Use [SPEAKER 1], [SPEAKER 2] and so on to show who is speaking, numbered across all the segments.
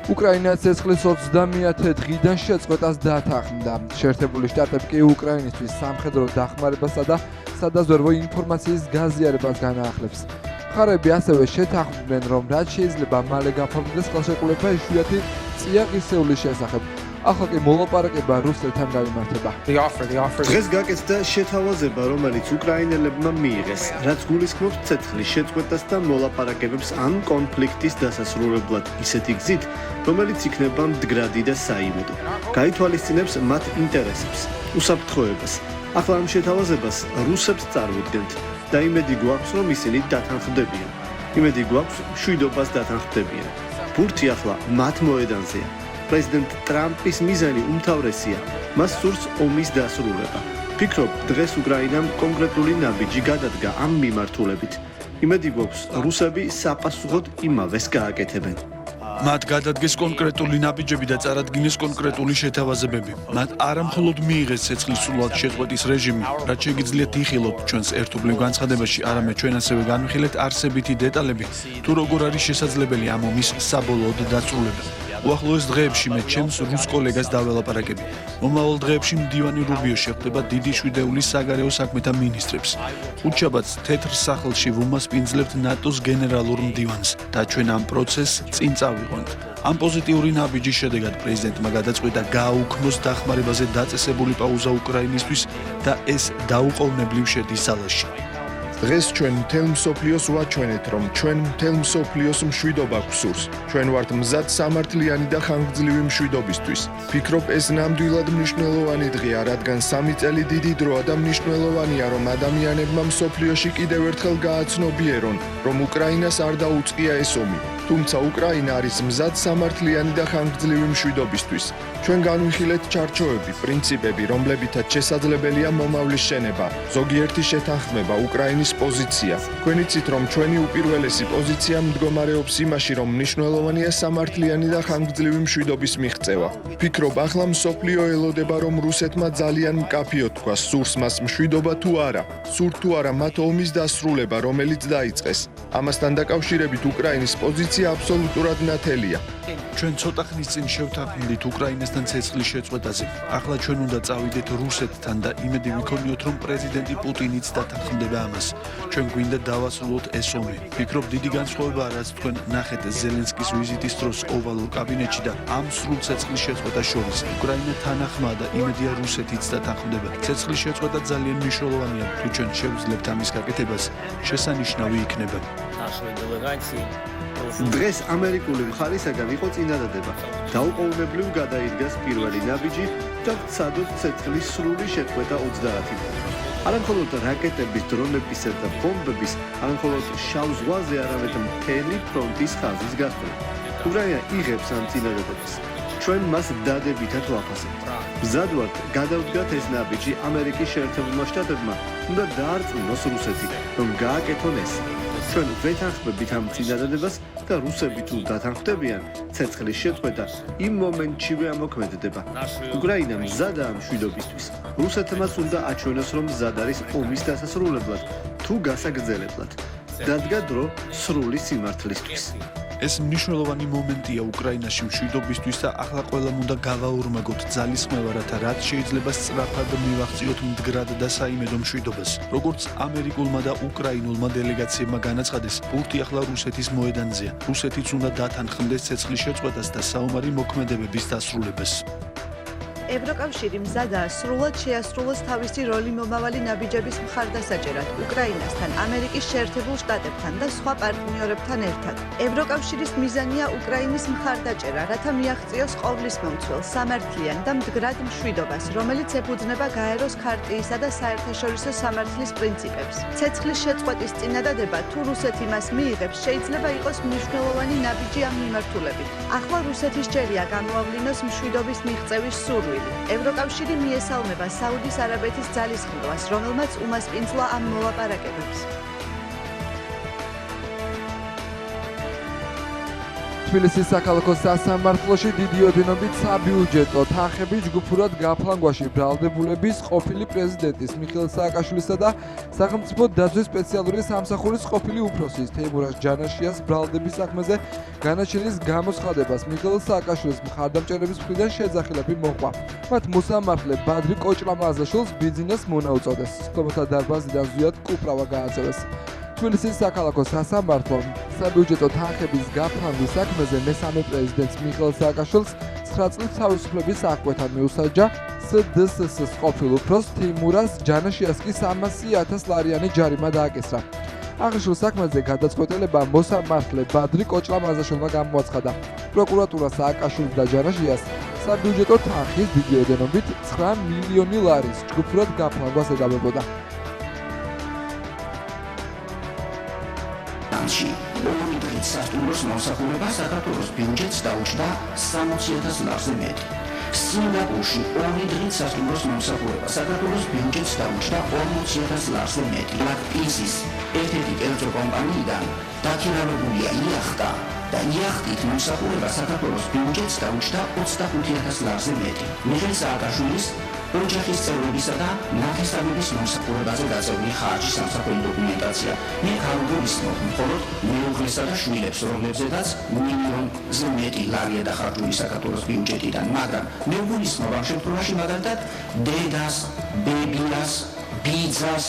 [SPEAKER 1] უკრაინა ცეცხლის 30-ათე დღიდან შეწყვეტას დათანხმდა. შეერთებული შტატები კი უკრაინისთვის სამხედრო დახმარებასა და სადაზვერვო ინფორმაციის გაზიარებას განაახლებს. მხარეები ასევე შეთანხმდნენ, რომ რაც შეიძლება მალე გაფორმდეს ხელშეკრულება იშვიათი წიაღისეულის შესახებ. ახლა კი მოლაპარაკება რუსეთთან გამართება.
[SPEAKER 2] დღეს გაკეთდა შეთავაზება, რომელიც უკრაინელებმა მიიღეს, რაც გულისხმობს ცეცხლის შეწყვეტას და მოლაპარაკებებს ამ კონფლიქტის დასასრულებლად ისეთი გზით, რომელიც იქნება მდგრადი და საიმედო. გაითვალისწინებს მათ ინტერესებს, უსაფრთხოებას. ახლა ამ შეთავაზებას რუსებს წარმოადგენთ და იმედი გვაქვს, რომ ისინი დათანხმდებიან. იმედი გვაქვს, მშვიდობას დათანხმდებიან. ბურთი ახლა მათ მოედანზეა. პრეზიდენტ ტრამპის მიზანი უმთავრესია, მას სურს ომის დასრულება. ფიქრობ, დღეს უკრაინამ კონკრეტული ნაბიჯი გადადგა ამ მიმართულებით. იმედი გვაქვს, რუსები საპასუხოდ იმავეს გააკეთებენ.
[SPEAKER 3] მათ გადადგეს კონკრეტული ნაბიჯები და წარადგინეს კონკრეტული შეთავაზებები. მათ არა მხოლოდ მიიღეს ცეცხლის სრულად შეწყვეტის რეჟიმი, რაც შეგიძლიათ იხილოთ ჩვენს ერთობლივ განცხადებაში, არამედ ჩვენ ასევე განვიხილეთ არსებითი დეტალები, თუ როგორ არის შესაძლებელი ამ ომის საბოლოოდ დასრულება. უახლოეს დღეებში მე ჩემს რუს კოლეგას დაველაპარაკები. მომავალ დღეებში მდივანი რუბიო შეხვდება დიდი შვიდეულის საგარეო საქმეთა მინისტრებს. უთშაბათს თეთრ სახლში ვუმასპინძლებთ ნატოს გენერალურ მდივანს და ჩვენ ამ პროცესს წინ წავიყვანთ. ამ პოზიტიური ნაბიჯის შედეგად პრეზიდენტმა გადაწყვიტა გააუქმოს დახმარებაზე დაწესებული პაუზა უკრაინისთვის და ეს დაუყოვნებლივ შედის ძალაში.
[SPEAKER 4] დღეს ჩვენ მთელ მსოფლიოს ვაჩვენეთ, რომ ჩვენ მთელ მსოფლიოს მშვიდობა გვსურს. ჩვენ ვართ მზად სამართლიანი და ხანგრძლივი მშვიდობისთვის. ფიქრობ, ეს ნამდვილად მნიშვნელოვანი დღეა, რადგან 3 წელი დიდი დროა და მნიშვნელოვანია, რომ ადამიანებმა მსოფლიოში კიდევ ერთხელ გააცნობიერონ, რომ უკრაინას არ დაუწყია ეს ომი. თუმცა უკრაინა არის მზად სამართლიანი და ხანგრძლივი მშვიდობისთვის. ჩვენ განვიხილეთ ჩარჩოები, პრინციპები, რომლებითაც შესაძლებელია მომავლის შენება, ზოგიერთი შეთანხმება, უკრაინის პოზიცია. თქვენ იცით, რომ ჩვენი უპირველესი პოზიცია მდგომარეობს იმაში, რომ მნიშვნელოვანია სამართლიანი და ხანგრძლივი მშვიდობის მიღწევა. ფიქრობ, ახლა მსოფლიო ელოდება, რომ რუსეთმა ძალიან მკაფიოდ თქვა, სურს მას მშვიდობა თუ არა, სურთ თუ არა მათ ომის დასრულება, რომელიც დაიწყეს. ამასთან დაკავშირებით უკრაინის პოზიცია აბსოლუტურად ნათელია.
[SPEAKER 3] ჩვენ ცოტა ხნის წინ შევთანხმდით უკრაინასთან ცეცხლის შეწყვეტაზე. ახლა ჩვენ უნდა წავიდეთ რუსეთთან და იმედი ვიქონიოთ, რომ პრეზიდენტი პუტინიც დათანხმდება ამას. ჩვენ გვინდა დავასრულოთ ეს ომი. ფიქრობ, დიდი განსხვავებაა, რაც თქვენ ნახეთ ზელენსკის ვიზიტის დროს ოვალურ კაბინეტში და ამ სრულ ცეცხლის შეწყვეტას შორის. უკრაინა თანახმაა და იმედია რუსეთიც დათანხმდება. ცეცხლის შეწყვეტა ძალიან მნიშვნელოვანია, თუ ჩვენ შევძლებთ ამის გაკეთებას, შესანიშნავი იქნება.
[SPEAKER 2] დღეს ამერიკული მხარისაგან იყო წინადადება. დაუყოვნებლივ გადაიდგას პირველი ნაბიჯი და ვცადოთ ცეცხლის სრული შეწყვეტა 30-ით. არამხოლოდ რაკეტების, დრონებისა და ბომბების, არამხოლოდ შავ ზღვაზე, არამედ მთელი ფრონტის ხაზის გასწვრივ. უკრაინა იღებს ამ წინადადებას. ჩვენ მას დადებითად ვაფასებთ. მზად ვართ გადავდგათ ეს ნაბიჯი ამერიკის შეერთებულმა შტატებმა, უნდა დაარწმუნოს რუსეთი, რომ გააკეთონ ეს. ჩვენ ვეთანხმებით ამ წინადადებას და რუსები თუ დათანხმდებიან, ცეცხლის შეწყვეტა იმ მომენტშივე ამოქმედდება. უკრაინა მზადაა მშვიდობისთვის. რუსეთმაც უნდა აჩვენოს, რომ მზად არის ომის დასასრულებლად თუ გასაგრძელებლად. დადგა დრო სრული სიმართლისთვის.
[SPEAKER 3] ეს მნიშვნელოვანი მომენტია უკრაინაში მშვიდობისთვის და ახლა ყველამ უნდა გავაურმაგოთ ძალისხმევა, რათა რაც შეიძლება სწრაფად მივახციოთ მდგრად და საიმედო მშვიდობას. როგორც ამერიკულმა და უკრაინულმა დელეგაციებმა განაცხადეს, ბურთი ახლა რუსეთის მოედანზეა. რუსეთიც უნდა დათანხმდეს ცეცხლის შეწყვეტას და საომარი მოქმედებების დასრულებას.
[SPEAKER 5] ევროკავშირი მზადაა სრულად შეასრულოს თავისი როლი მომავალი ნაბიჯების მხარდასაჭერად უკრაინასთან, ამერიკის შეერთებულ შტატებთან და სხვა პარტნიორებთან ერთად. ევროკავშირის მიზანია უკრაინის მხარდაჭერა, რათა მიაღწიოს ყოვლისმომცველ, სამართლიან და მდგრად მშვიდობას, რომელიც ეფუძნება გაეროს ქარტიისა და საერთაშორისო სამართლის პრინციპებს. ცეცხლის შეწყვეტის წინადადება, თუ რუსეთი მას მიიღებს, შეიძლება იყოს მნიშვნელოვანი ნაბიჯი ამ მიმართულებით. ახლა რუსეთის ჯერია გამოავლინოს მშვიდობის მიღწევის სურვილი. ევროკავშირი მიესალმება საუდის არაბეთის ძალისხმევას, რომელმაც უმასპინძლა ამ მოლაპარაკებებს.
[SPEAKER 1] თბილისის საქალაქო სასამართლოში დიდი ოდენობით საბიუჯეტო თანხები ჯგუფურად გაფლანგვაში ბრალდებულების ყოფილი პრეზიდენტის მიხეილ სააკაშვილისა და სახელმწიფო დაცვის სპეციალური სამსახურის ყოფილი უფროსის თეიმურაზ ჯანაშიას ბრალდების საქმეზე განაჩენის გამოცხადებას მიხეილ სააკაშვილის მხარდამჭერების მხრიდან შეძახილები მოჰყვა. მათ მოსამართლე ბადრი კოჭლამაზაშვილს ბიძინას მონა უწოდეს. სხდომათა დარბაზიდან ზვიად კუპრავა გააძევეს. თბილისის საქალაქო სასამართლომ საბიუჯეტო თანხების გაფლანგვის საქმეზე მესამე პრეზიდენტს მიხეილ სააკაშვილს 9 წლის თავისუფლების აღკვეთა მიუსაჯა. SDSS-ის ყოფილ უფროს თეიმურაზ ჯანაშიას კი 300,000 ლარიანი ჯარიმა დააკისრა. აღნიშნულ საქმეზე გადაწყვეტილება მოსამართლე ბადრი კოჭლამაზაშვილმა გამოაცხადა. პროკურატურა სააკაშვილს და ჯანაშიას საბიუჯეტო თანხის დიდი ოდენობით 9 მილიონი ლარის ჯგუფურად გაფლანგვას ედავებოდა.
[SPEAKER 6] ორი დღით სასტუმროს მომსახურება საქართველოს ბიუჯეტს დაუჭდა 60,000 ლარზე მეტი. სინგაპურში ორი დღით სასტუმროს მომსახურება საქართველოს ბიუჯეტს დაუჭდა 40,000 ლარზე მეტი. ლაკპიზის ერთ-ერთი კერძო კომპანიიდან დაქირავებულია იახტა და იახტით მომსახურება საქართველოს ბიუჯეტს დაუჭდა 25,000 ლარზე მეტი. მიხეილ სააკაშვილის ოჯახის წევრებისა და ნათესავების მომსახურებაზე გაწეული ხარჯი სამსახური დოკუმენტაცია. მე გავგულისხმობ მხოლოდ მეუღლესა და შვილებს, რომლებზედაც მილიონზე მეტი ლარია დახარჯული საქართველოს ბიუჯეტიდან, მაგრამ მე ვგულისხმობ ამ შემთხვევაში მაგალითად დედას, ბებიას, ბიძას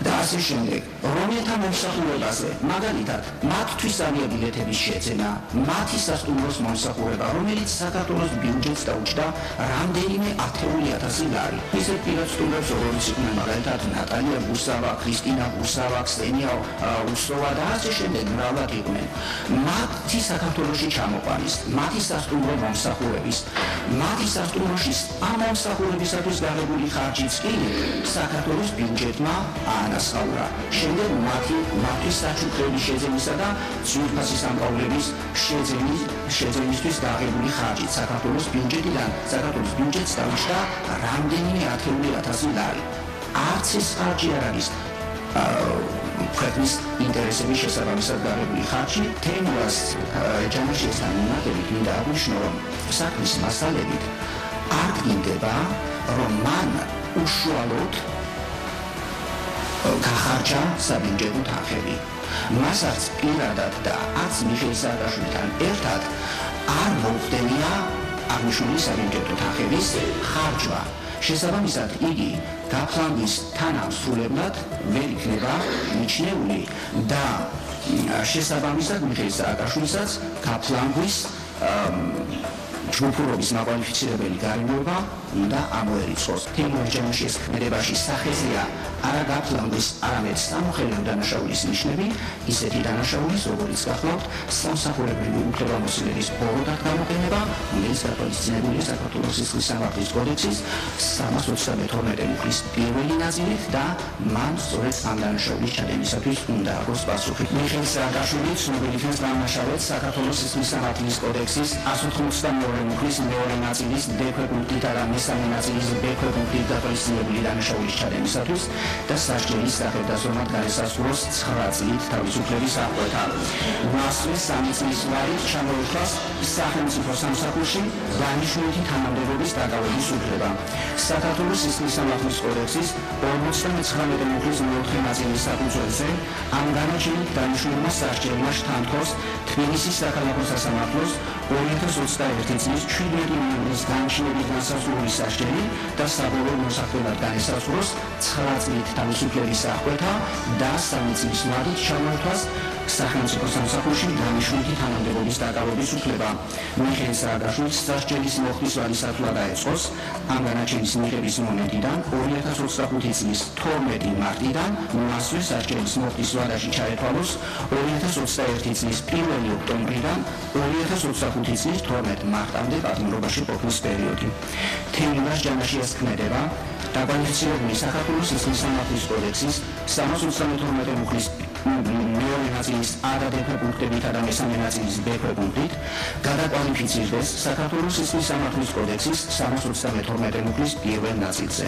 [SPEAKER 6] და ასე შემდეგ, რომელთა მომსახურებაზე, მაგალითად, მათთვის ავიაბილეთების შეძენა, მათი სასტუმროს მომსახურება, რომელიც საქართველოს ბიუჯეტს დაუჭდა რამდენიმე 10,000 ლარი. ისეთ პირად სტუმრებს, როგორც იყვნენ მაგალითად ნატალია ბუსავა, ქრისტინა ბუსავა, ქსენია უსოვა და ასე შემდეგ მრავლად იყვნენ. მათი საქართველოში ჩამოყვანის, მათი სასტუმრო მომსახურების, მათი სასტუმროში ამ მომსახურებისათვის დაღებული ხარჯიც კი საქართველოს ბიუჯეტმა ანასხაურა. შემდეგ მათთვის საჩუქრების შეძენისა და ძვირფასი სამკაულების შეძენისთვის დაღებული ხარჯით საქართველოს ბიუჯეტიდან საქართველოს ბიუჯეტს დაუჭდა რამდენიმე 10,000 ლარი. არც ეს ხარჯი არ არის ქვეყნის ინტერესების შესაბამისად დაღებული ხარჯი. თეიმურაზ ჯანაშიასთან მიმართებით მინდა აღვნიშნო, რომ საქმის მასალებით არ გინდება, რომ მან უშუალოდ გახარჯა საბიუჯეტო თანხები. მას არც პირადად და არც მიხეილ სააკაშვილთან ერთად არ მოუხდენია აღნიშნული საბიუჯეტო თანხების ხარჯვა. შესაბამისად, იგი გაფლანგვის თანამსხვრებლად ვერ იქნება მიჩნეული და შესაბამისად მიხეილ სააკაშვილსაც გაფლანგვის ჯგუფურობის მაკვალიფიცირებელი გარემოება უნდა ამოერიცხოს. თეიმურაზ ჯანაშიას ქმედებაში სახეზეა არა გაფლანგვის, არამედ სამოხელეო დანაშაულის ნიშნები, ისეთი დანაშაულის, როგორც გახლავთ სამსახურებრივი უფლებამოსილების ბოროტად გამოყენება, რომელიც გათვალისწინებულია საქართველოს სისხლის სამართლის კოდექსის 332 მუხლის პირველი ნაწილით და მან სწორედ ამ დანაშაულის ჩადენისათვის უნდა აგოს პასუხი. მიხეილ სააკაშვილი ცნობილი იქნეს დამნაშავედ საქართველოს სისხლის სამართლის კოდექსის 182 მუხლის მეორე ნაწილის D ქვეპუნქტით და მესამე ნაწილის B ქვეპუნქტით გათვალისწინებული დანაშაულის ჩადენისათვის და სასჯელის სახელდასვამად განესაზღვროს 9 წლით თავისუფლების აღკვეთა. მასვე 3 წლის ვარით ჩამოერთვას სახელმწიფო სამსახურში დანიშნული თანამდებობის დაკავების უფლება. საქართველოს სისხლის სამართლის კოდექსის 59 მუხლის მეოთხე ნაწილის საფუძველზე ამ განაჩენით დანიშნულმა სასჯელმა შთანთქოს თბილისის საქალაქო სასამართლოს 2021 წლის 17 ივნისის განჩინების განსაზღვრული სასჯელი და საბოლოო მოსახდენად განესაზღვროს 9 წლით თავისუფლების აღკვეთა და 3 წლის ვარით ჩამოერთვას სახელმწიფო სამსახურში დანიშნული თანამდებობის დაკავების უფლება. მიხეილ სააკაშვილს სასჯელის მოხდის ვადი საფლა დაეწყოს ამ განაჩენის მიღების მომენტიდან 2025 წლის 12 მარტიდან მასვე სასჯელის მოხდის ვადაში ჩაეთვალოს 2021 წლის 1 ოქტომბრიდან 2025 წლის 12 მარტამდე პატიმრობაში ყოფნის პერიოდი. თეიმურაზ ჯანაშიას ქმედება დაკვალიფიცირებული საქართველოს სისხლის სამართლის კოდექსის 332 მუხლის მეორე ნაწილის ადადეფე პუნქტებითა და მესამე ნაწილის ბ-ფე პუნქტით გადაკვალიფიცირდეს საქართველოს სისხლის სამართლის კოდექსის 332 მუხლის პირველ ნაწილზე.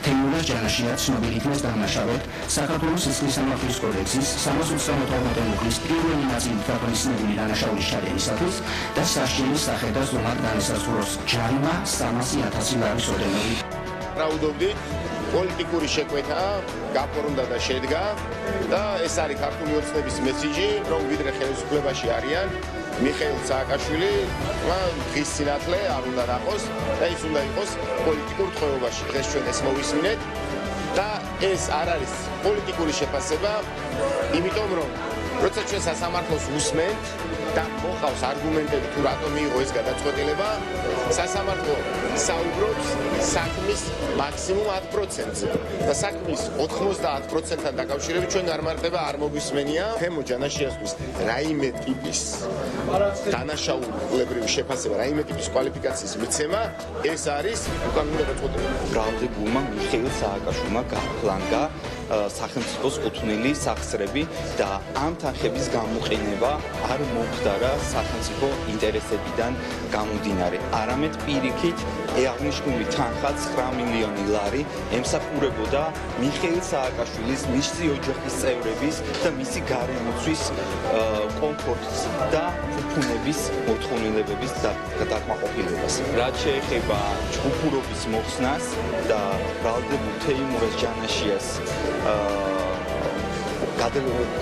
[SPEAKER 6] თეიმურაზ ჯანაშია ცნობილი იქნეს დამნაშავედ საქართველოს სისხლის სამართლის კოდექსის 332 მუხლის პირველი ნაწილით გაფრთხილებული დანაშაულის ჩადენისათვის და სასჯელის სახე და ზომად განისაზღვროს ჯარიმა 300,000 ლარის ოდენობით.
[SPEAKER 7] რაუდობდით პოლიტიკური შეკვეთა გაფორმდა და შედგა და ეს არის ქართული ოცნების მესიჯი, რომ ვიდრე ხელისუფლებაში არიან მიხეილ სააკაშვილი დღის სინათლე არ უნდა ნახოს და ის უნდა იყოს პოლიტიკურ თხოვებაში. დღეს ჩვენ ეს მოვისმინეთ და ეს არ არის პოლიტიკური შეფასება, იმიტომ რომ როცა ჩვენ სასამართლოს უსმენთ და მოყავს არგუმენტები თუ რატომ მიიღო ეს გადაწყვეტილება, სასამართლო საუბრობს საქმის მაქსიმუმ 10%-ზე და საქმის 90%-თან დაკავშირებით ჩვენ გამარტება არ მოგვისმენია თემო ჯანაშიასთვის რაიმე ტიპის დანაშაულებრივი შეფასება, რაიმე ტიპის კვალიფიკაციის მიცემა, ეს არის უკანონო გადაწყვეტილება.
[SPEAKER 8] ბრალდებულმა მიხეილ სააკაშვილმა გაფლანგა სახელმწიფოს უთვნილი სახსრები და ამ თანხების გამოყენება არ მომხდარა სახელმწიფო ინტერესებიდან გამომდინარე. არამედ პირიქით აღნიშნული თანხა 9 მილიონი ლარი ემსახურებოდა მიხეილ სააკაშვილის მისი ოჯახის წევრების და მისი გარემოცვის კომფორტს და ფუფუნების მოთხოვნილებების დაკმაყოფილებას. რაც შეეხება ჯგუფურობის მოხსნას და ბრალდებულ თეიმურაზ ჯანაშიას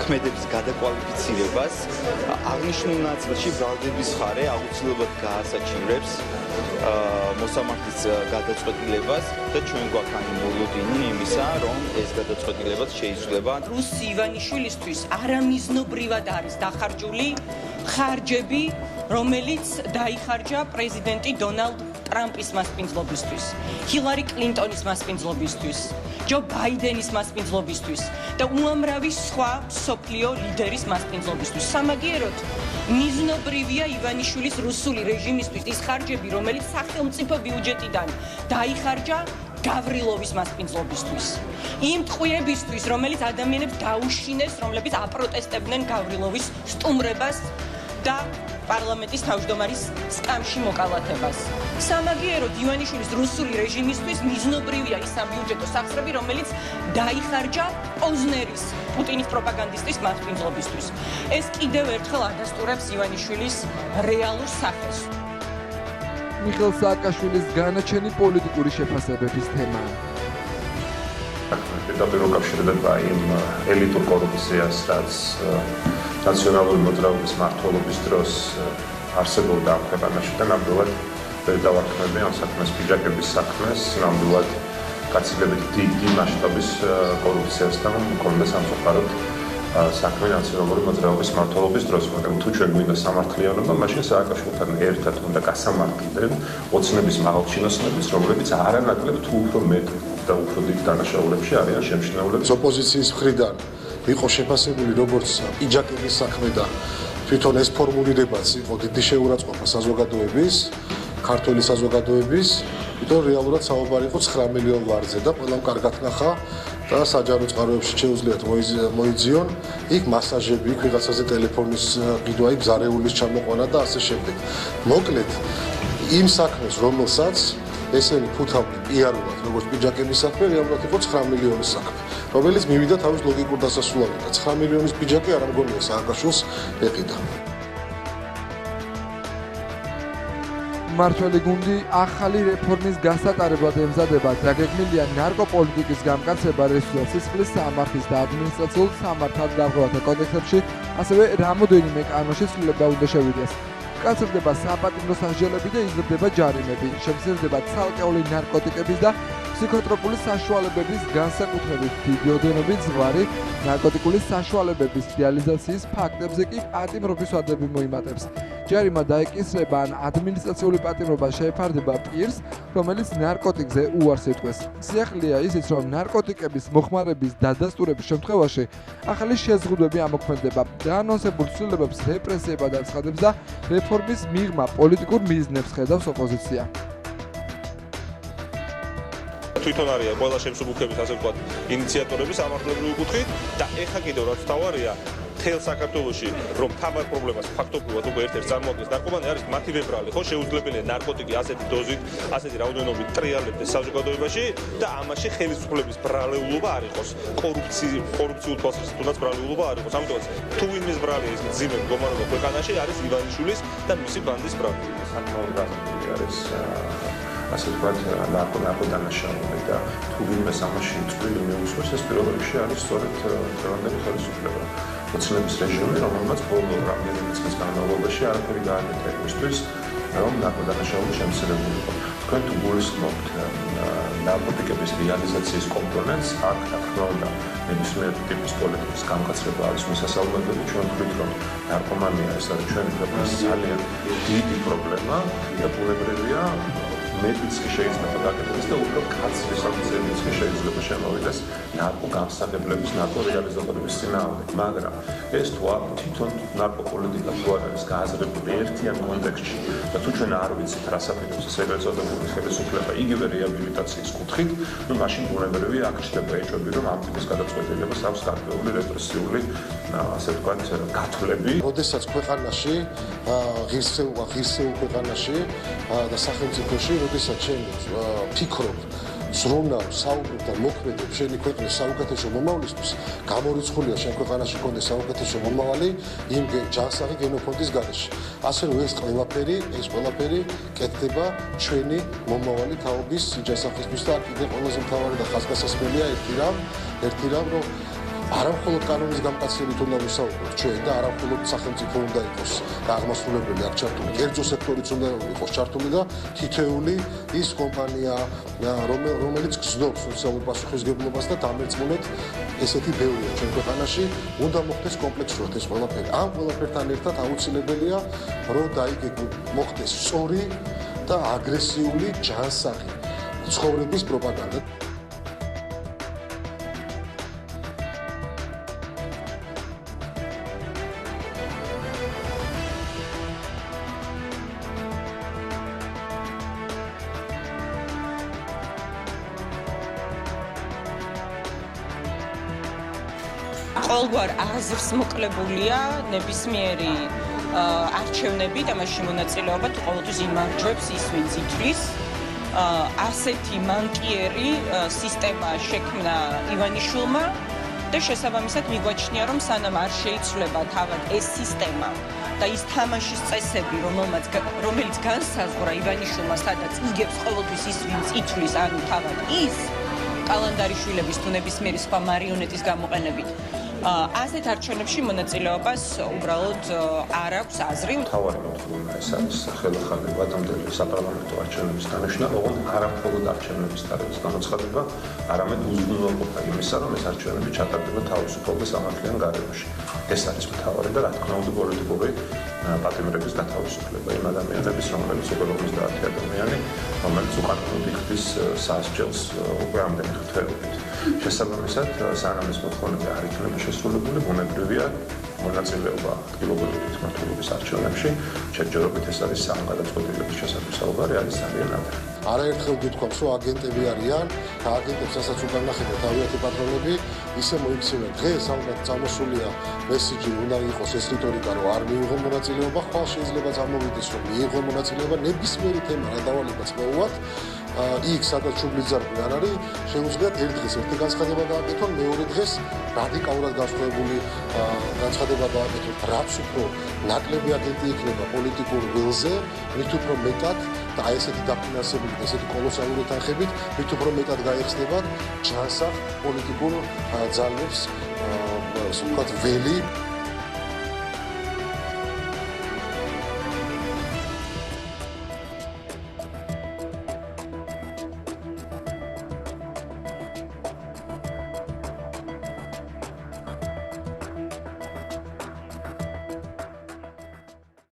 [SPEAKER 8] ქმედების გადაკვალიფიცირებას აღნიშნულ ნაწილში ბრალდების მხარე აუცილებლად გაასაჩივრებს მოსამართლის გადაწყვეტილებას და ჩვენ გვაქვს მოლოდინი იმისა, რომ ეს გადაწყვეტილებაც შეიცვლება.
[SPEAKER 9] რუსი ივანიშვილისთვის არამიზნობრივად არის დახარჯული ხარჯები, რომელიც დაიხარჯა პრეზიდენტი დონალდ ტრამპის მასპინძლობისთვის, ჰილარი კლინტონის მასპინძლობისთვის, ჯო ბაიდენის მასპინძლობისთვის და უამრავი სხვა მსოფლიო ლიდერის მასპინძლობისთვის. სამაგიეროდ მიზნობრივია ივანიშვილის რუსული რეჟიმისთვის ის ხარჯები, რომელიც სახელმწიფო ბიუჯეტიდან დაიხარჯა გავრილოვის მასპინძლობისთვის. იმ ტყვიებისთვის, რომელიც ადამიანებს დაუშინეს, რომლებიც აპროტესტებდნენ გავრილოვის სტუმრებას და პარლამენტის თავმჯდომარის სკამში მოკალათებას. სამაგიეროდ ივანიშვილის რუსული რეჟიმისთვის მიზნობრივია ის საბიუჯეტო სახსრები, რომელიც დაიხარჯა პოზნერის, პუტინის პროპაგანდისტის მასპინძლობისთვის. ეს კიდევ ერთხელ ადასტურებს ივანიშვილის რეალურ სახეს.
[SPEAKER 1] მიხეილ სააკაშვილის განაჩენი პოლიტიკური შეფასებების თემაა.
[SPEAKER 10] პირდაპირ უკავშირდება იმ ელიტურ კორუფციას, რაც ნაციონალური მოძრაობის მმართველობის დროს არსებობდა ამ ქვეყანაში და ნამდვილად ვერ დავარქმევი ამ საქმეს, პიჯაკების საქმეს, ნამდვილად გაცილებით დიდი მასშტაბის კორუფციას და მქონდა სამწუხაროდ საქმე ნაციონალური მოძრაობის მმართველობის დროს, მაგრამ თუ ჩვენ გვინდა სამართლიანობა, მაშინ სააკაშვილთან ერთად უნდა გასამართლდნენ ოცნების მაღალჩინოსნების, რომლებიც არანაკლებ თუ უფრო მეტ და უფრო დიდ დანაშაულებში არიან შემჩნეულები.
[SPEAKER 11] ოპოზიციის მხრიდან იყო შეფასებული როგორც პიჯაკების საქმე და თვითონ ეს ფორმულირებაც იყო დიდი შეურაცხყოფა საზოგადოების, ქართული საზოგადოების, თვითონ რეალურად საუბარი იყო 9 მილიონ ლარზე და ყველამ კარგად ნახა და საჯარო წყაროებში შეუძლიათ მოიძიონ იქ მასაჟები, იქ ვიღაცაზე ტელეფონის ყიდვა, იქ ზარეულის ჩამოყვანა და ასე შემდეგ. მოკლედ იმ საქმეს, რომელსაც ესენი ფუთავდნენ პიარულად, როგორც პიჯაკების საქმე, რეალურად იყო 9 მილიონის საქმე, რომელიც მივიდა თავის ლოგიკურ დასასრულამდე. 9 მილიონის პიჯაკი არ ამგონია სააკაშვილს ეყიდა.
[SPEAKER 1] მმართველი გუნდი ახალი რეფორმის გასატარებლად ემზადება. დაგეგმილია ნარკოპოლიტიკის გამკაცება რესურსის სისხლის სამართლის და ადმინისტრაციულ სამართალ დაღუპულთა კოდექსებში, ასევე რამოდენიმე კანონში ცვლილება უნდა შევიდეს. გასწრდება საპატიმრო სასჯელები და იზრდება ჯარიმები. შემცირდება ცალკეული ნარკოტიკების და ფსიქოტროპული საშუალებების განსაკუთრებით დიდი ოდენობით ზღვარი ნარკოტიკული საშუალებების რეალიზაციის ფაქტებზე კი პატიმრობის ვადები მოიმატებს. ჯარიმა დაეკისრება ან ადმინისტრაციული პატიმრობა შეეფარდება პირს, რომელიც ნარკოტიკზე უარს იტყვეს. სიახლეა ისიც, რომ ნარკოტიკების მოხმარების დადასტურების შემთხვევაში ახალი შეზღუდვები ამოქმედება. დაანონსებულ ცვლილებებს რეპრესიებად აცხადებს და რეფორმის მიღმა პოლიტიკურ მიზნებს ხედავს ოპოზიცია.
[SPEAKER 12] თვითონ არიან ყველა შემსუბუქების ასე ვთქვათ ინიციატორები სამართლებრივი კუთხით და ეხა კიდევ რაც თავარია მთელ საქართველოში რომ თავად პრობლემას ფაქტობრივად უკვე ერთ-ერთ წარმოადგენს ნარკომანი არის მათი ვებრალი, ხო შეუძლებელია ნარკოტიკი ასეთი დოზით, ასეთი რაოდენობით ტრიალებდეს საზოგადოებაში და ამაში ხელისუფლების ბრალეულობა არ იყოს. კორუფციულ თვალსაზრისით ბრალეულობა არ იყოს. ამიტომაც თუ ვინმეს ბრალი ეს მძიმე მდგომარეობა ქვეყანაში არის ივანიშვილის და მისი ბანდის ბრალი.
[SPEAKER 10] საკმაოდ გაზრდილი არის ასე ვთქვათ ნარკოდანაშაულები და თუ ვინმეს ამაში წვლილი მიუძღვის ეს პირველ რიგში არის სწორედ დღევანდელი ხელისუფლება. ოცნების რეჟიმი, რომელმაც ბოლო რამდენიმე წლის განმავლობაში არაფერი გააკეთა იმისთვის, რომ ნარკოდანაშაული შემცირებული იყო. თქვენ თუ გულისხმობთ ნარკოტიკების რეალიზაციის კომპონენტს, აქ რა თქმა უნდა, ნებისმიერ ტიპის პოლიტიკის გამკაცრება არის მისასალმებელი. ჩვენ ვთქვით, რომ ნარკომანია ეს არის ჩვენი ქვეყნის ძალიან დიდი პრობლემა და ბუნებრივია მეტიც კი შეიძლება გაკეთდეს და უფრო კაცრი სამცენიც კი შეიძლება შემოვიდეს ნარკოგამსახებლების, ნარკორეალიზატორების წინააღმდეგ. მაგრამ ეს თუ თვითონ ნარკოპოლიტიკა თუ არ არის გააზრებული ერთიან კონტექსტში და თუ ჩვენ არ ვიცით რა საფინანსო ეგრეთ წოდებული ხელისუფლება იგივე რეაბილიტაციის კუთხით, ნუ მაშინ ბუნებრივია აქ ჩდება ეჭვები, რომ ამ ტიპის გადაწყვეტილებას აქვს გარკვეული რეპრესიული, ასე ვთქვათ, გათვლები.
[SPEAKER 11] როდესაც ქვეყანაში ღირსეულ ქვეყანაში და სახელმწიფოში როდესაც შენ ფიქრობ ზრუნავ საუბრობ და მოქმედებ შენი ქვეყნის საუკეთესო მომავლისთვის გამორიცხულია შენ ქვეყანაში კონდეს საუკეთესო მომავალი იმ ჯანსაღი გენოფონდის გარეშე ასე რომ ეს ყველაფერი კეთდება ჩვენი მომავალი თაობის ჯანსაღისთვის და კიდევ ყველაზე მთავარი და ხაზგასასმელია ერთი რამ რომ არამხოლოდ კანონის გამკაცრებით უნდა ვისაუბროთ ჩვენ და არამხოლოდ სახელმწიფო უნდა იყოს და აღმასრულებელი აქ ჩართული, კერძო სექტორიც უნდა იყოს ჩართული და თითოეული ის კომპანია, რომელიც გზნობს სოციალურ პასუხისმგებლობას და დამერწმუნეთ ესეთი ბევრია ჩვენ ქვეყანაში, უნდა მოხდეს კომპლექსურად ეს ყველაფერი. ამ ყველაფერთან ერთად აუცილებელია, რომ მოხდეს სწორი და აგრესიული ჯანსაღი ცხოვრების პროპაგანდა.
[SPEAKER 9] ყოველგვარ აზრს მოკლებულია ნებისმიერი არჩევნები და მასში მონაწილეობა თუ ყოველთვის იმარჯვებს ის ვინც ითვლის ასეთი მანკიერი სისტემა შექმნა ივანიშვილმა და შესაბამისად მიგვაჩნია რომ სანამ არ შეიცვლება თავად ეს სისტემა და ის თამაშის წესები რომელიც განსაზღვრა ივანიშვილმა სადაც იგებს ყოველთვის ის ვინც ითვლის ანუ თავად ის კალანდარიშვილების თუ ნებისმიერი სხვა მარიონეტის გამოყენებით ასეთ არჩევნებში მონაწილეობას უბრალოდ არ აქვს აზრი.
[SPEAKER 10] თავარი მოთხოვნა ეს არის ხელახალი ვადამდელი საპარლამენტო არჩევნების დანიშნა, ოღონდ არამხოლოდ არჩევნების თარიღის გამოცხადება, არამედ უზრუნველყოფა იმისა, რომ ეს არჩევნები ჩატარდება თავისუფალ და სამართლიან გარემოში. ეს არის მთავარი და რა თქმა უნდა პოლიტიკური პატიმრების გათავისუფლება იმ ადამიანების, რომლებიც უკვე 50 ადამიანი, რომელიც უკანონოდ იხდის სასჯელს უკვე ამდენი ხნით. შესაბამისად, სანამ ეს მოთხოვნები არ იქნება შესრულებული, ბუნებრივია მონაწილეობა აქტივობრივი მმართველობის არჩევნებში, შეჯერობით ეს არის სამ გადაწყვეტილების შესახებ საუბარი არის ძალიან ადრე.
[SPEAKER 11] არაერთხელ გითხოვს, რომ აგენტები არიან და აგენტებს ასაც უკან ნახება თავიანთი პატრონები, ისე მოიქცევენ. დღეს ალბათ წამოსულია მესიჯი, უნდა იყოს ეს რიტორიკა, რომ არ მიიღო მონაწილეობა, ხვალ შეიძლება წამოვიდეს, რომ მიიღო მონაწილეობა, ნებისმიერი თემა რა დავალებაც მოუვათ. იქ სადაც ჩუბლის ძარღვი არ არის, შეუძლიათ ერთ დღეს ერთი განცხადება გააკეთონ, მეორე დღეს რადიკალურად განსხვავებული განცხადება გააკეთონ. რაც უფრო ნაკლები აგენტი იქნება პოლიტიკურ ველზე, მით უფრო მეტად და აი ესეთი დაფინანსებით, ესეთი კოლოსალური თანხებით, მით უფრო მეტად გაიხსნებათ ჯანსაღ პოლიტიკურ ძალებს, ასე ვთქვათ, ველი